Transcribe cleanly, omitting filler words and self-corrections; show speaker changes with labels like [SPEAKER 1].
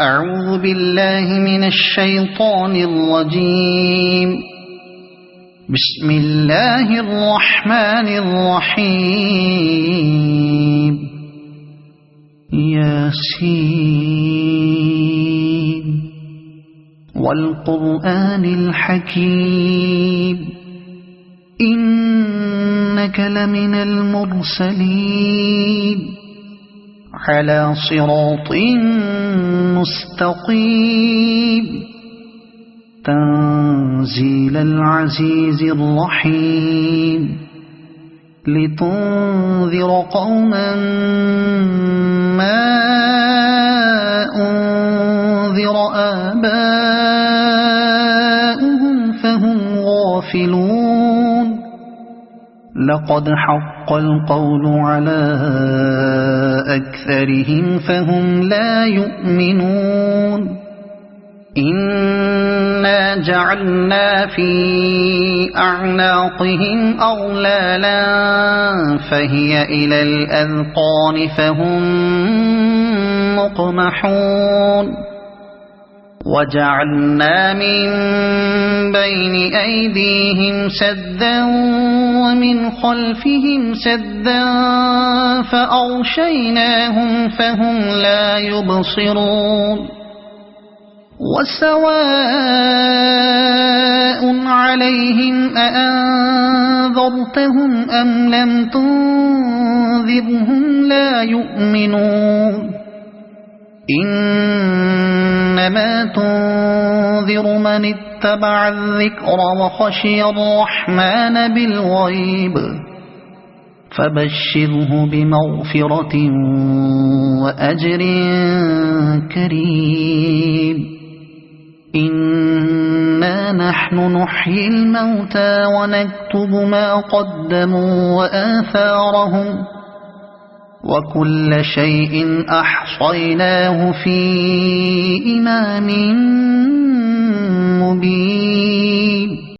[SPEAKER 1] أعوذ بالله من الشيطان الرجيم. بسم الله الرحمن الرحيم. ياسين والقرآن الحكيم إنك لمن المرسلين على صراط مستقيم تنزيل العزيز الرحيم لتنذر قوما ما أنذر آباؤهم فهم غافلون. لقد حق القول على أكثرهم فهم لا يؤمنون. إنا جعلنا في أعناقهم أغلالا فهي إلى الأذقان فهم مقمحون. وجعلنا من بين أيديهم سدا ومن خلفهم سدا فأغشيناهم فهم لا يبصرون. وسواء عليهم أأنذرتهم أم لم تنذرهم لا يؤمنون. إنما تنذر من اتبع الذكر وخشي الرحمن بالغيب فبشره بمغفرة وأجر كريم. إنا نحن نحيي الموتى ونكتب ما قدموا وآثارهم وكل شيء أحصيناه في إمام مبين.